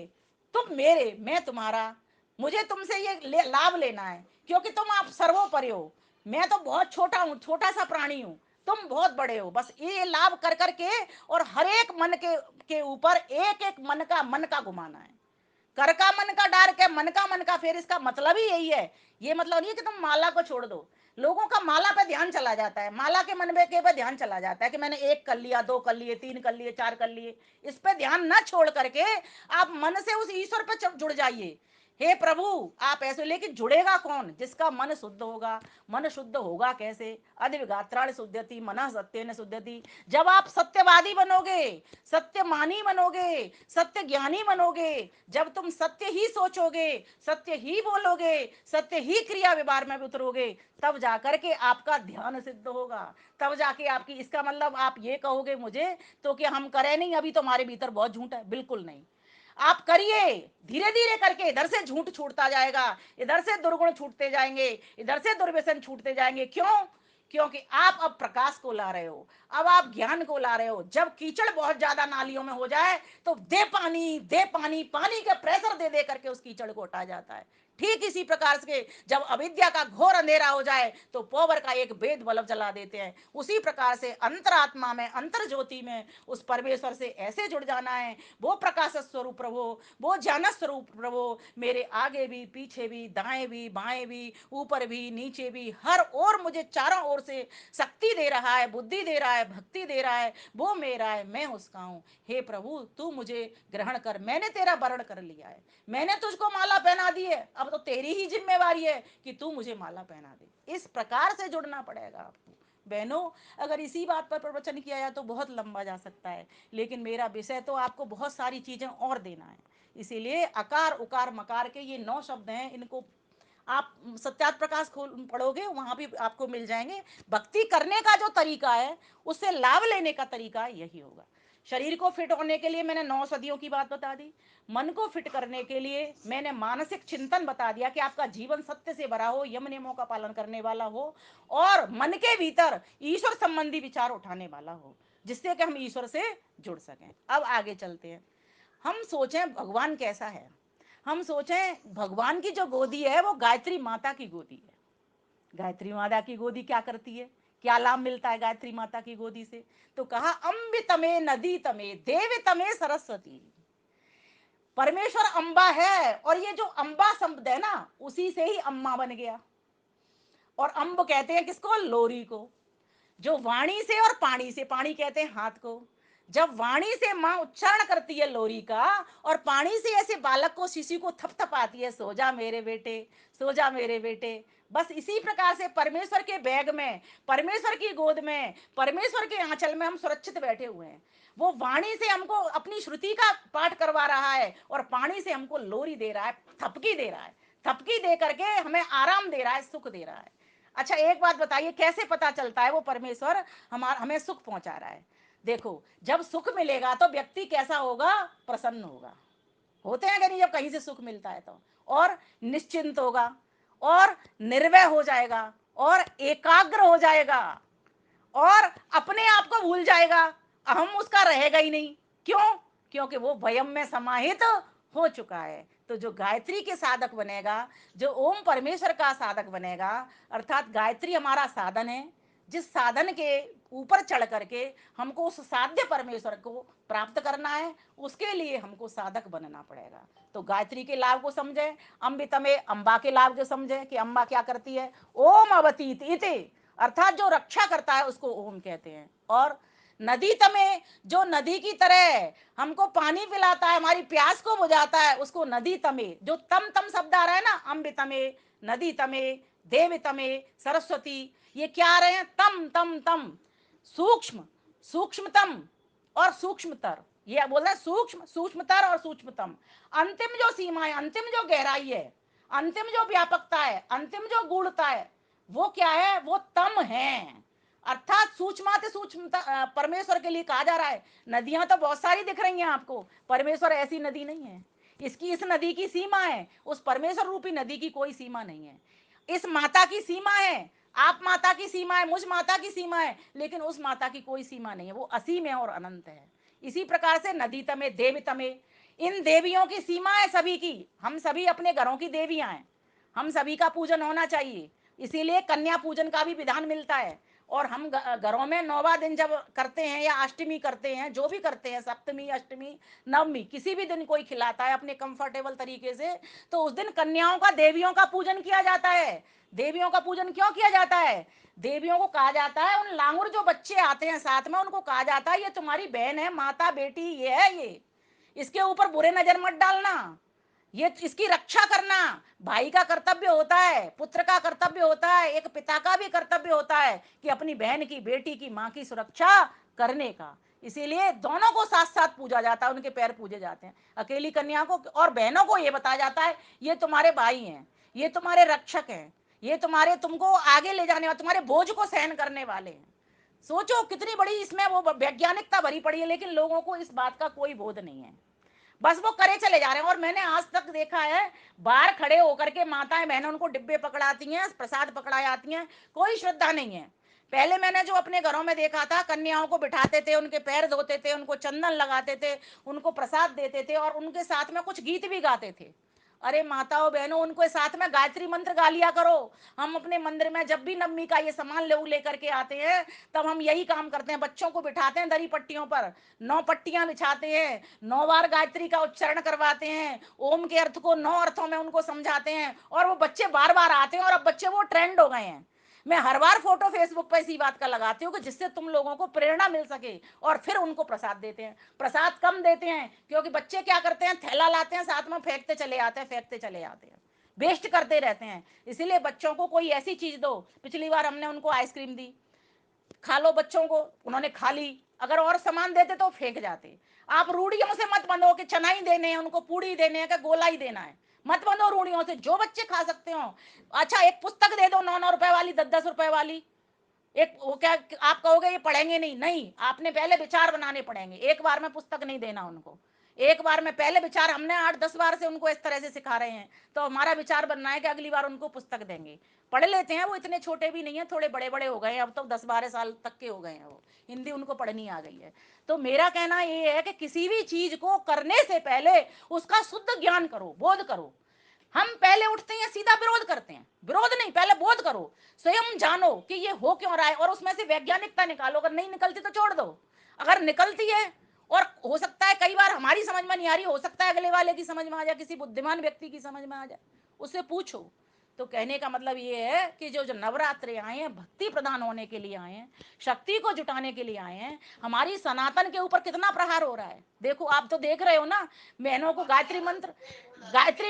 तुम मेरे, मैं तुम्हारा, मुझे तुमसे ये लाभ लेना है, क्योंकि तुम आप सर्वोपरि हो। मैं तो बहुत छोटा हूँ, छोटा सा प्राणी हूँ, तुम बहुत बड़े हो। बस ये लाभ कर करके, और हर एक मन के ऊपर एक एक मन का घुमाना है। कर का मन का डार के मन का फेर, इसका मतलब ही यही है। ये मतलब नहीं है कि तुम माला को छोड़ दो। लोगों का माला पे ध्यान चला जाता है, माला के मनबे के पे ध्यान चला जाता है कि मैंने 1 कर लिया, 2 कर लिए, 3 कर लिए, 4 कर लिए। इस पे ध्यान ना छोड़ करके आप मन से उस ईश्वर पे जुड़ जाइए। हे प्रभु आप ऐसे, लेकिन जुड़ेगा कौन? जिसका मन शुद्ध होगा। मन शुद्ध होगा कैसे? अधिविगात्राण शुद्धति मनः सत्येन शुद्धति। जब आप सत्यवादी बनोगे, सत्यमानी बनोगे, सत्य ज्ञानी बनोगे, जब तुम सत्य ही सोचोगे, सत्य ही बोलोगे, सत्य ही क्रिया व्यवहार में उतरोगे, तब जाकर के आपका ध्यान सिद्ध होगा। तब जाके आपकी, इसका मतलब आप ये कहोगे मुझे तो कि हम करें नहीं, अभी तुम्हारे भीतर बहुत झूठ है। बिल्कुल नहीं, आप करिए। धीरे धीरे करके इधर से झूठ छूटता जाएगा, इधर से दुर्गुण छूटते जाएंगे, इधर से दुर्व्यसन छूटते जाएंगे। क्यों? क्योंकि आप अब प्रकाश को ला रहे हो, अब आप ज्ञान को ला रहे हो। जब कीचड़ बहुत ज्यादा नालियों में हो जाए तो दे पानी, दे पानी, पानी का प्रेशर दे दे करके उस कीचड़ को हटा जाता है। ठीक इसी प्रकार से जब अविद्या का घोर अंधेरा हो जाए तो पोवर का एक वेद बल्ब जला देते हैं। उसी प्रकार से अंतरात्मा में, अंतर ज्योति में उस परमेश्वर से ऐसे जुड़ जाना है। वो प्रकाश स्वरूप प्रभु, वो ज्ञान स्वरूप प्रभु मेरे आगे भी, पीछे भी, दाएं भी, बाएं भी, ऊपर भी, नीचे भी, हर ओर मुझे चारों ओर से शक्ति दे रहा है, बुद्धि दे रहा है, भक्ति दे रहा है। वो मेरा है, मैं उसका हूँ। हे प्रभु, तू मुझे ग्रहण कर, मैंने तेरा वरण कर लिया है, मैंने तुझको माला पहना दी है, अब तो तेरी ही जिम्मेवारी है कि तू मुझे माला पहना दे। इस प्रकार से जुड़ना पड़ेगा आपको बहनों। अगर इसी बात पर प्रवचन किया जाए तो बहुत लंबा जा सकता है, लेकिन मेरा विषय तो आपको बहुत सारी चीजें और देना है। इसीलिए अकार उकार मकार के ये 9 शब्द हैं, इनको आप सत्यार्थ प्रकाश खोल पढ़ोगे, वहां भी आपको मिल जाएंगे। भक्ति करने का जो तरीका है, उससे लाभ लेने का तरीका यही होगा। शरीर को फिट होने के लिए मैंने 9 सदियों की बात बता दी। मन को फिट करने के लिए मैंने मानसिक चिंतन बता दिया कि आपका जीवन सत्य से भरा हो, यम नियमों का पालन करने वाला हो, और मन के भीतर ईश्वर संबंधी विचार उठाने वाला हो, जिससे कि हम ईश्वर से जुड़ सकें। अब आगे चलते हैं। हम सोचें भगवान कैसा है। हम सोचें भगवान की जो गोदी है वो गायत्री माता की गोदी है। गायत्री माता की गोदी क्या करती है, क्या लाभ मिलता है गायत्री माता की गोदी से? तो कहा अम्बितमे नदी तमे देव तमे सरस्वती। परमेश्वर अम्बा है, और ये जो अम्बा शब्द है ना, उसी से ही अम्मा बन गया। और अम्ब कहते हैं किसको? लोरी को। जो वाणी से और पानी से, पानी कहते हैं हाथ को, जब वाणी से माँ उच्चारण करती है लोरी का, और पानी से ऐसे बालक को, शिशु को थपथपाती है, सो जा मेरे बेटे, सो जा मेरे बेटे। बस इसी प्रकार से परमेश्वर के बैग में, परमेश्वर की गोद में, परमेश्वर के आंचल में हम सुरक्षित बैठे हुए हैं। वो वाणी से हमको अपनी श्रुति का पाठ करवा रहा है, और पानी से हमको लोरी दे रहा है, थपकी दे रहा है, थपकी दे करके हमें आराम दे रहा है, सुख दे रहा है। अच्छा एक बात बताइए, कैसे पता चलता है वो परमेश्वर हमें सुख पहुंचा रहा है? देखो, जब सुख मिलेगा तो व्यक्ति कैसा होगा? प्रसन्न होगा। होते हैं कि नहीं? जब कहीं से सुख मिलता है तो, और निश्चिंत होगा, और निर्भय हो जाएगा, और एकाग्र हो जाएगा, और अपने आप को भूल जाएगा, अहम उसका रहेगा ही नहीं। क्यों? क्योंकि वो वयम में समाहित हो चुका है। तो जो गायत्री के साधक बनेगा, जो ओम परमेश्वर का साधक बनेगा, अर्थात गायत्री हमारा साधन है, जिस साधन के ऊपर चढ़ करके हमको उस साध्य परमेश्वर को प्राप्त करना है, उसके लिए हमको साधक बनना पड़ेगा। तो गायत्री के लाभ को समझे, अम्बितमे अम्बा के लाभ को समझे कि अम्बा क्या करती है। ओम अवतीत इति, अर्थात जो रक्षा करता है उसको ओम कहते हैं। और नदी तमे, जो नदी की तरह हमको पानी पिलाता है, हमारी प्यास को बुझाता है, उसको नदी तमे। जो तम तम शब्द आ रहा है ना, अम्ब तमे, नदी तमे, देव तमे, सरस्वती, ये क्या आ रहे हैं? तम तम तम, सूक्ष्म, सूक्ष्मतम और सूक्ष्मतर। ये बोल रहे हैं सूक्ष्म, सूक्ष्मतर और सूक्ष्मतम। अंतिम जो सीमा है, अंतिम जो गहराई है, अंतिम जो व्यापकता है, अंतिम जो गूढ़ता है, वो क्या है? वो तम है। अर्थात सूक्ष्माति सूक्ष्म परमेश्वर के लिए कहा जा रहा है। नदियां तो बहुत सारी दिख रही हैं आपको, परमेश्वर ऐसी नदी नहीं है। इसकी, इस नदी की सीमा है, उस परमेश्वर रूपी नदी की कोई सीमा नहीं है। इस माता की सीमा है, आप माता की सीमा है, मुझ माता की सीमा है, लेकिन उस माता की कोई सीमा नहीं है, वो असीम है और अनंत है। इसी प्रकार से नदी तमे, देव तमे, इन देवियों की सीमा है सभी की। हम सभी अपने घरों की देवियां हैं, हम सभी का पूजन होना चाहिए। इसीलिए कन्या पूजन का भी विधान मिलता है। और हम घरों में 9वां दिन जब करते हैं, या अष्टमी करते हैं, जो भी करते हैं, सप्तमी, अष्टमी, नवमी, किसी भी दिन कोई खिलाता है अपने कंफर्टेबल तरीके से, तो उस दिन कन्याओं का, देवियों का पूजन किया जाता है। देवियों का पूजन क्यों किया जाता है? देवियों को कहा जाता है, उन लांगुर जो बच्चे आते हैं साथ में, उनको कहा जाता है ये तुम्हारी बहन है, माता बेटी ये है, ये इसके ऊपर बुरे नजर मत डालना, ये इसकी रक्षा करना भाई का कर्तव्य होता है, पुत्र का कर्तव्य होता है, एक पिता का भी कर्तव्य होता है कि अपनी बहन की, बेटी की, माँ की सुरक्षा करने का। इसीलिए दोनों को साथ साथ पूजा जाता है, उनके पैर पूजे जाते हैं। अकेली कन्या को और बहनों को यह बताया जाता है ये तुम्हारे भाई हैं, ये तुम्हारे रक्षक हैं, ये तुम्हारे, तुमको आगे ले जाने वाले, तुम्हारे बोझ को सहन करने वाले हैं। सोचो कितनी बड़ी इसमें वो वैज्ञानिकता भरी पड़ी है, लेकिन लोगों को इस बात का कोई बोध नहीं है, बस वो करे चले जा रहे हैं। और मैंने आज तक देखा है, बाहर खड़े होकर के माताएं बहनें उनको डिब्बे पकड़ाती हैं, प्रसाद पकड़ाई आती हैं, कोई श्रद्धा नहीं है। पहले मैंने जो अपने घरों में देखा था, कन्याओं को बिठाते थे, उनके पैर धोते थे, उनको चंदन लगाते थे, उनको प्रसाद देते थे और उनके साथ में कुछ गीत भी गाते थे। अरे माताओं बहनों, उनको साथ में गायत्री मंत्र गा लिया करो। हम अपने मंदिर में जब भी नवमी का ये सामान लेकर के आते हैं, तब हम यही काम करते हैं, बच्चों को बिठाते हैं दरी पट्टियों पर, 9 पट्टियां बिछाते हैं, 9 बार गायत्री का उच्चारण करवाते हैं, ओम के अर्थ को 9 अर्थों में उनको समझाते हैं, और वो बच्चे बार बार आते हैं, और अब बच्चे वो ट्रेंड हो गए हैं। मैं हर बार फोटो फेसबुक पर इसी बात का लगाती हूँ कि जिससे तुम लोगों को प्रेरणा मिल सके, और फिर उनको प्रसाद देते हैं। प्रसाद कम देते हैं क्योंकि बच्चे क्या करते हैं, थैला लाते हैं, साथ में फेंकते चले आते हैं, फेंकते चले आते हैं, वेस्ट करते रहते हैं। इसीलिए बच्चों को कोई ऐसी चीज दो। पिछली बार हमने उनको आइसक्रीम दी, खा लो बच्चों को, उन्होंने खा ली। अगर और सामान देते तो फेंक जाते। आप रूढ़ियों से मत बंधो कि चना ही देने हैं उनको, पूड़ी देने हैं, कि गोला ही देना है। मत बंधो रूढ़ियों से, जो बच्चे खा सकते हो। अच्छा, एक पुस्तक दे दो 9-9 रुपए वाली, 10-10 रुपए वाली। एक वो क्या, आप कहोगे ये पढ़ेंगे नहीं, नहीं, आपने पहले विचार बनाने पड़ेंगे। एक बार में पुस्तक नहीं देना उनको, एक बार में पहले विचार, हमने 8-10 बार से उनको इस तरह से सिखा रहे हैं, तो हमारा विचार बनना है कि अगली बार उनको पुस्तक देंगे। पढ़ लेते हैं, वो इतने छोटे भी नहीं है, थोड़े बड़े बड़े हो गए हैं, अब तो 10-12 साल तक के हो गए हैं, वो हिंदी उनको पढ़नी आ गई है। तो मेरा कहना ये है कि किसी भी चीज को करने से पहले उसका शुद्ध ज्ञान करो, बोध करो। हम पहले उठते हैं सीधा विरोध करते हैं, विरोध नहीं, पहले बोध करो, स्वयं जानो कि ये हो क्यों रहा है, और उसमें से वैज्ञानिकता निकालो। अगर नहीं निकलती तो छोड़ दो, अगर निकलती है, और हो सकता है कई बार हमारी समझ में नहीं आ रही, हो सकता है अगले वाले की समझ में आ जाए, किसी बुद्धिमान व्यक्ति की समझ में आ जाए, उससे पूछो। तो कहने का मतलब ये है कि जो जो नवरात्रे आए हैं, भक्ति प्रदान होने के लिए आए हैं, शक्ति को जुटाने के लिए आए हैं। हमारी सनातन के ऊपर कितना प्रहार हो रहा है, देखो, आप तो देख रहे हो ना। बहनों को गायत्री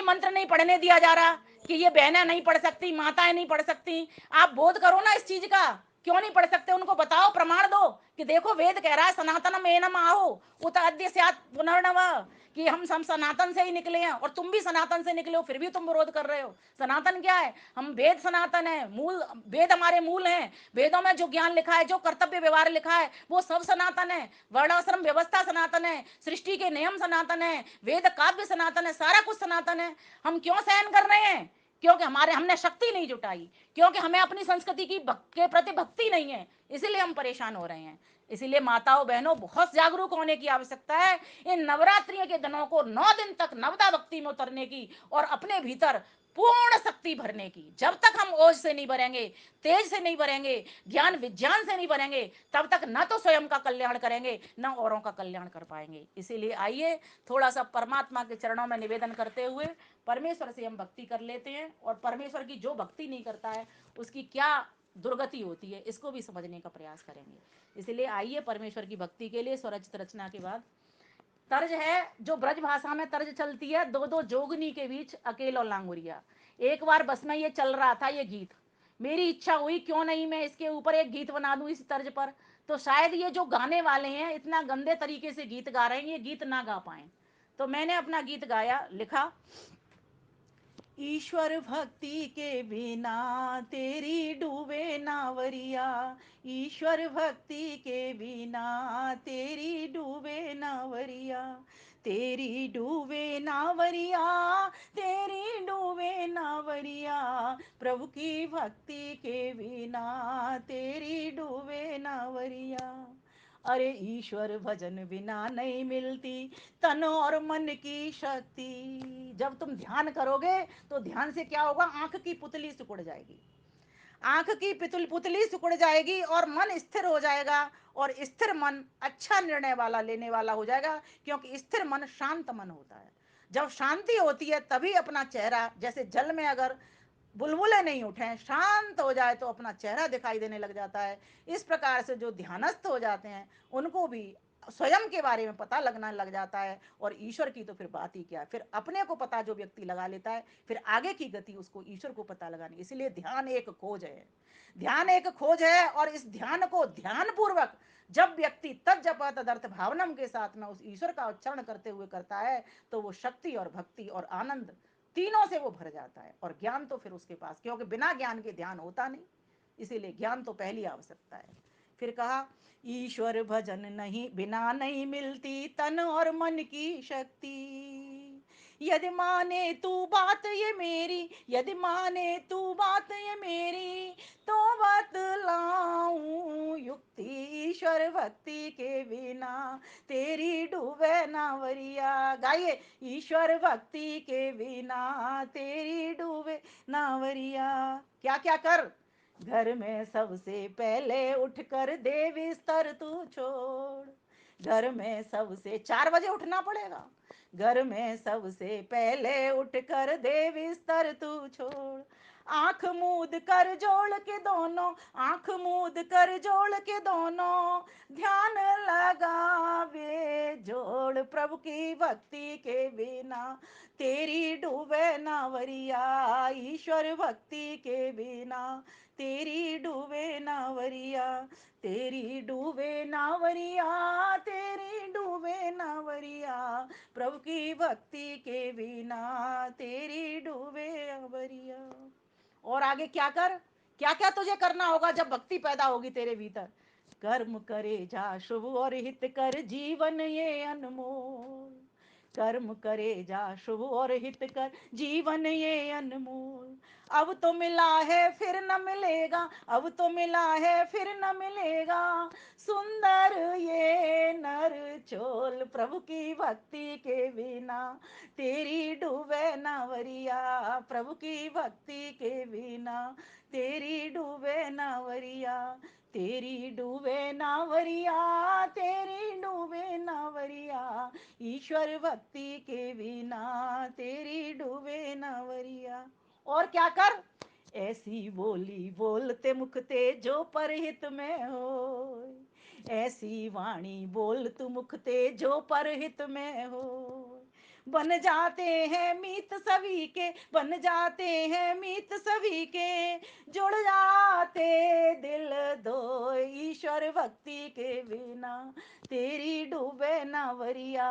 मंत्र नहीं पढ़ने दिया जा रहा, कि ये बहनें नहीं पढ़ सकती, माताएं नहीं पढ़ सकती। आप बोध करो ना इस चीज का, क्यों नहीं पढ़ सकते, उनको बताओ, प्रमाण दो कि देखो वेद कह रहा है सनातनम एनम आहो उत अद्य स्यात् पुनर्नव, कि हम सनातन से ही निकले हैं, और तुम भी सनातन से निकले हो, फिर भी तुम विरोध कर रहे हो। सनातन क्या है, हम वेद सनातन है, मूल वेद हमारे मूल हैं। वेदों में जो ज्ञान लिखा है, जो कर्तव्य व्यवहार लिखा है, वो सब सनातन है। वर्णाश्रम व्यवस्था सनातन है, सृष्टि के नियम सनातन है, वेद काव्य सनातन है, सारा कुछ सनातन है। हम क्यों सहन कर रहे हैं, क्योंकि हमने शक्ति नहीं जुटाई, क्योंकि हमें अपनी संस्कृति के प्रति भक्ति नहीं है, इसीलिए हम परेशान हो रहे हैं। इसीलिए माताओं बहनों, बहुत जागरूक होने की आवश्यकता है। इन नवरात्रियों के दिनों को 9 दिन तक नवदा भक्ति में उतरने की, और अपने भीतर पूर्ण शक्ति भरने की। जब तक हम ओज से नहीं भरेंगे, तेज से नहीं भरेंगे, ज्ञान विज्ञान से नहीं भरेंगे, तब तक न तो स्वयं का कल्याण करेंगे, न औरों का कल्याण कर पाएंगे। इसीलिए आइए थोड़ा सा परमात्मा के चरणों में निवेदन करते हुए परमेश्वर से हम भक्ति कर लेते हैं, और परमेश्वर की जो भक्ति नहीं करता है उसकी क्या दुर्गति होती है, इसको भी समझने का प्रयास करेंगे। इसलिए आइए परमेश्वर की भक्ति के लिए स्वरचित रचना के बाद तर्ज है, जो ब्रज भाषा में तर्ज चलती है, दो दो जोगनी के बीच अकेलो लांगुरिया। एक बार बस में ये चल रहा था ये गीत, मेरी इच्छा हुई क्यों नहीं मैं इसके ऊपर एक गीत बना दूं इस तर्ज पर। तो शायद ये जो गाने वाले हैं इतना गंदे तरीके से गीत गा रहे हैं, ये गीत ना गा पाए। तो मैंने अपना गीत गाया, लिखा, ईश्वर भक्ति के बिना तेरी डूबे नावरिया, ईश्वर भक्ति के बिना तेरी डूबे नावरिया, तेरी डूबे नावरिया, तेरी डूबे नावरिया, प्रभु की भक्ति के बिना तेरी डूबे नावरिया। अरे ईश्वर भजन बिना नहीं मिलती तन और मन की शक्ति। जब तुम ध्यान करोगे तो ध्यान से क्या होगा, आंख की पुतली सिकुड़ जाएगी, आंख की पुतली सिकुड़ जाएगी, और मन स्थिर हो जाएगा। और स्थिर मन अच्छा निर्णय वाला लेने वाला हो जाएगा, क्योंकि स्थिर मन शांत मन होता है। जब शांति होती है तभी अपना चेहरा, जैसे जल में अगर बुलबुले नहीं उठे, शांत हो जाए, तो अपना चेहरा दिखाई देने लग जाता है। इस प्रकार से जो ध्यानस्थ हो जाते हैं उनको भी स्वयं के बारे में पता लगना लग जाता है, और ईश्वर की तो फिर बात ही क्या है। फिर अपने को पता जो व्यक्ति लगा लेता है, फिर आगे की गति उसको ईश्वर को पता लगानी। इसलिए ध्यान एक खोज है, ध्यान एक खोज है, और इस ध्यान को ध्यान पूर्वक जब व्यक्ति तज्जप तदर्थ भावनम के साथ में उस ईश्वर का उच्चारण करते हुए करता है, तो वो शक्ति और भक्ति और आनंद तीनों से वो भर जाता है। और ज्ञान तो फिर उसके पास, क्योंकि बिना ज्ञान के ध्यान होता नहीं, इसीलिए ज्ञान तो पहली आवश्यकता है। फिर कहा, ईश्वर भजन नहीं बिना नहीं मिलती तन और मन की शक्ति, यदि माने तू बात ये मेरी, यदि माने तू बात ये मेरी, तो बतलाऊं ईश्वर भक्ति के बिना तेरी डूबे नावरिया। गाइए, ईश्वर भक्ति के बिना तेरी डूबे नावरिया। क्या क्या कर, घर में सबसे पहले उठकर दे बिस्तर तू छोड़। घर में सबसे 4 बजे उठना पड़ेगा। घर में सबसे पहले उठकर दे बिस्तर तू छोड़। आंख मूद कर जोड़ के दोनों, आंख मूद कर जोड़ के दोनों ध्यान लगावे जोड़। प्रभु की भक्ति के बिना तेरी डूबे नावरिया। ईश्वर भक्ति के बिना तेरी डूबे नावरिया। तेरी डूबे नावरिया, तेरी डूबे नावरिया। प्रभु की भक्ति के बिना तेरी डूबे नावरिया। और आगे क्या कर, क्या क्या तुझे करना होगा जब भक्ति पैदा होगी तेरे भीतर। कर्म करे जा शुभ और हित कर जीवन ये अनमोल। कर्म करे जा शुभ और हित कर जीवन ये अनमोल। अब तो मिला है फिर न मिलेगा, अब तो मिला है फिर न मिलेगा सुंदर ये नर चोल। प्रभु की भक्ति के बिना तेरी डूबे नावरिया। प्रभु की भक्ति के बिना तेरी डूबे नावरिया। तेरी डूबे नावरिया, तेरी डूबे नावरिया। ईश्वर भक्ति के बिना तेरी डूबे नावरिया। और क्या कर, ऐसी बोली बोलते मुख ते जो परहित में हो। ऐसी वाणी बोल तू मुख ते जो परहित में हो। बन जाते हैं मीत सभी के, बन जाते हैं मीत सभी के, जुड़ जाते दिल दो। ईश्वर भक्ति के बिना तेरी डूबे नावरिया।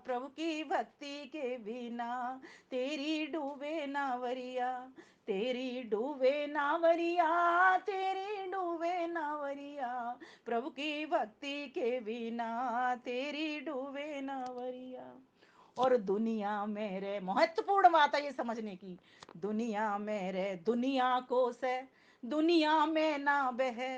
प्रभु की भक्ति के बिना तेरी डूबे नावरिया। तेरी डूबे नावरिया, तेरी डूबे नावरिया। प्रभु की भक्ति के बिना तेरी डूबे नावरिया। और दुनिया में रे, महत्वपूर्ण बात है ये समझने की, दुनिया में रे दुनिया को से दुनिया में ना बहे।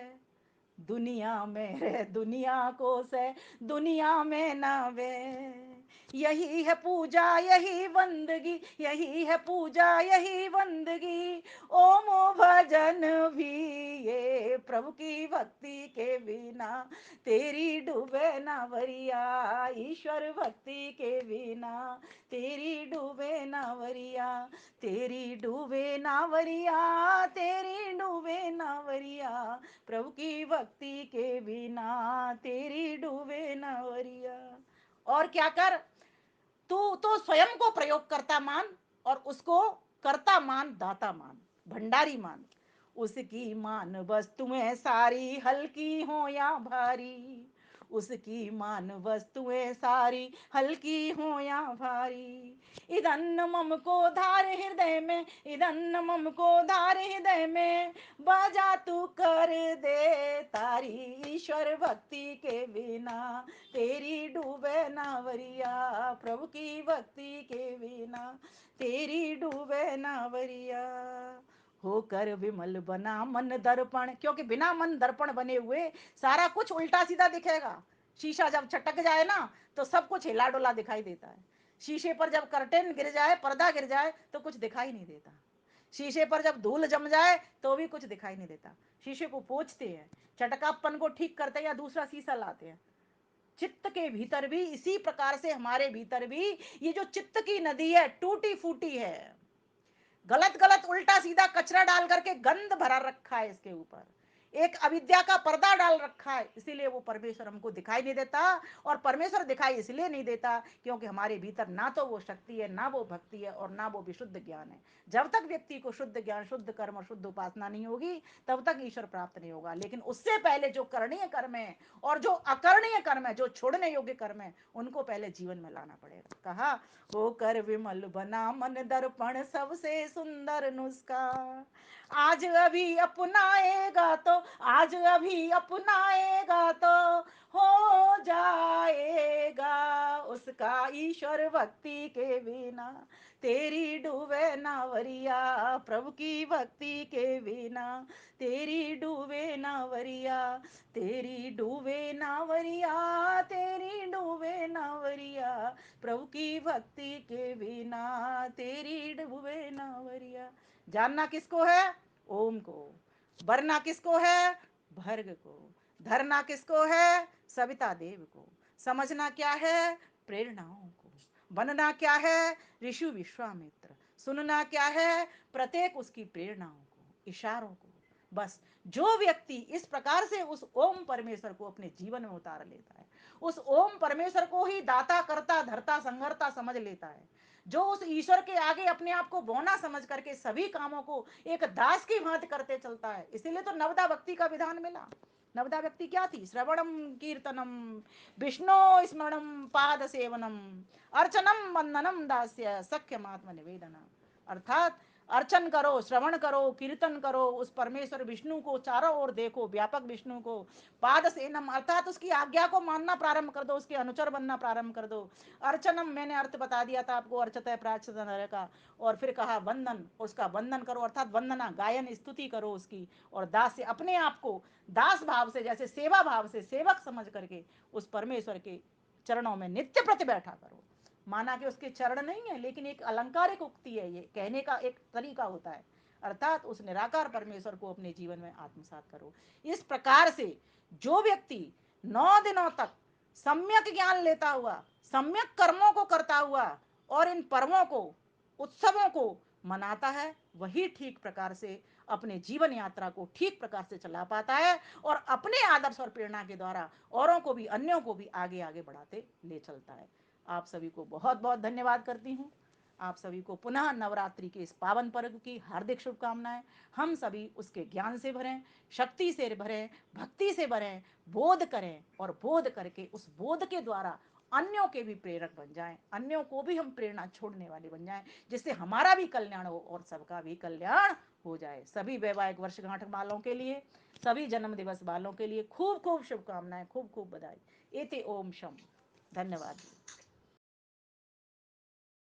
दुनिया में रे दुनिया को से दुनिया में ना बहे। यही है पूजा यही बंदगी, यही है पूजा यही बंदगी। ओम भजन भी ये प्रभु की भक्ति के बिना तेरी डूबे नावरिया। ईश्वर भक्ति के बिना तेरी डूबे नावरिया। तेरी डूबे नावरिया, तेरी डूबे नावरिया। प्रभु की भक्ति के बिना तेरी डूबे नावरिया। और क्या कर, तू तो स्वयं को प्रयोग करता मान और उसको करता मान, दाता मान, भंडारी मान। उसकी मान वस्तुएं सारी हल्की हो या भारी। उसकी मान वस्तुएं सारी हल्की हो या भारी। इदन्न मम को धार हृदय में, इदन्न मम को धार हृदय में, बजा तू कर दे तारी। ईश्वर भक्ति के बिना तेरी डूबे नावरिया। प्रभु की भक्ति के बिना तेरी डूबे नावरिया। होकर विमल बना मन दर्पण, क्योंकि बिना मन दर्पण बने हुए सारा कुछ उल्टा सीधा दिखेगा। शीशा जब छटक जाए ना तो सब कुछ हिला डोला दिखाई देता है। शीशे पर जब कर्टेन गिर जाए, पर्दा गिर जाए तो कुछ दिखाई नहीं देता। शीशे पर जब धूल जम जाए तो भी कुछ दिखाई नहीं देता। शीशे को पोंछते हैं, चटकापन को ठीक करते हैं या दूसरा शीशा लाते हैं। चित्त के भीतर भी इसी प्रकार से, हमारे भीतर भी ये जो चित्त की नदी है टूटी फूटी है। गलत गलत उल्टा सीधा कचरा डाल करके गंद भरा रखा है इसके ऊपर। एक अविद्या का पर्दा डाल रखा है, इसीलिए वो परमेश्वर हमको दिखाई नहीं देता। और परमेश्वर दिखाई इसलिए नहीं देता क्योंकि हमारे भीतर ना तो वो शक्ति है, ना वो भक्ति है, और ना वो विशुद्ध ज्ञान है। जब तक व्यक्ति को शुद्ध ज्ञान, शुद्ध कर्म और शुद्ध उपासना नहीं होगी तब तक ईश्वर प्राप्त नहीं होगा। लेकिन उससे पहले जो करणीय कर्म है और जो अकरणीय कर्म है, जो छोड़ने योग्य कर्म है, उनको पहले जीवन में लाना पड़ेगा। कहा, होकर विमल बना मन दर्पण सबसे सुंदर नुस्खा। आज अभी अपनाएगा तो आज अभी अपनाएगा तो हो जाएगा, उसका ईश्वर भक्ति के बिना तेरी डूबे नावरिया, प्रभु की भक्ति के बिना तेरी डूबे नावरिया, तेरी डूबे नावरिया, तेरी डूबे नावरिया, प्रभु की भक्ति के बिना तेरी डूबे नावरिया। जानना किसको है? ओम को। वरना किसको है? भर्ग को। धरना किसको है? सविता देव को। समझना क्या है? प्रेरणाओं को। बनना क्या है? ऋषि विश्वामित्र। सुनना क्या है? प्रत्येक उसकी प्रेरणाओं को, इशारों को। बस जो व्यक्ति इस प्रकार से उस ओम परमेश्वर को अपने जीवन में उतार लेता है, उस ओम परमेश्वर को ही दाता करता धरता संहरता समझ लेता है, जो उस ईश्वर के आगे अपने आप को बौना समझ करके सभी कामों को एक दास की भांति करते चलता है। इसीलिए तो नवदा भक्ति का विधान मिला। नवदा भक्ति क्या थी? श्रवणम कीर्तनम विष्णु स्मरणम पाद सेवनम अर्चनम वंदनम दास्य सख्यमात्म निवेदना। अर्थात अर्चन करो, श्रवण करो, कीर्तन करो, उस परमेश्वर विष्णु को चारों ओर देखो, व्यापक विष्णु को। पाद सेनम अर्थात उसकी आज्ञा को मानना प्रारंभ कर दो, उसके अनुचर बनना प्रारंभ कर दो। अर्चनम मैंने अर्थ बता दिया था आपको, अर्चत प्राचत नर का। और फिर कहा वंदन, उसका वंदन करो अर्थात वंदना गायन स्तुति करो उसकी। और दास से अपने आप को दास भाव से, जैसे सेवा भाव से सेवक समझ करके उस परमेश्वर के चरणों में नित्य प्रति बैठा करो। माना कि उसके चरण नहीं है, लेकिन एक अलंकारिक उक्ति है, ये कहने का एक तरीका होता है। अर्थात उस निराकार परमेश्वर को अपने जीवन में आत्मसात करो। इस प्रकार से जो व्यक्ति 9 दिनों तक सम्यक ज्ञान लेता हुआ, सम्यक कर्मों को करता हुआ और इन पर्वों को, उत्सवों को मनाता है, वही ठीक प्रकार से अपने जीवन यात्रा को ठीक प्रकार से चला पाता है और अपने आदर्श और प्रेरणा के द्वारा औरों को भी, अन्यों को भी आगे आगे बढ़ाते ले चलता है। आप सभी को बहुत बहुत धन्यवाद करती हूँ। आप सभी को पुनः नवरात्रि के इस पावन पर्व की हार्दिक शुभकामनाएं। हम सभी उसके ज्ञान से भरें, शक्ति से भरें, भक्ति से भरें, बोध करें और बोध करके उस बोध के द्वारा अन्यों के भी प्रेरक बन जाएं, अन्यों को भी हम प्रेरणा छोड़ने वाले बन जाएं, जिससे हमारा भी कल्याण हो और सबका भी कल्याण हो जाए। सभी वैवाहिक वर्षगांठ वालों के लिए, सभी जन्म दिवस वालों के लिए खूब खूब शुभकामनाएं, खूब खूब बधाई। एते ओम शम। धन्यवाद।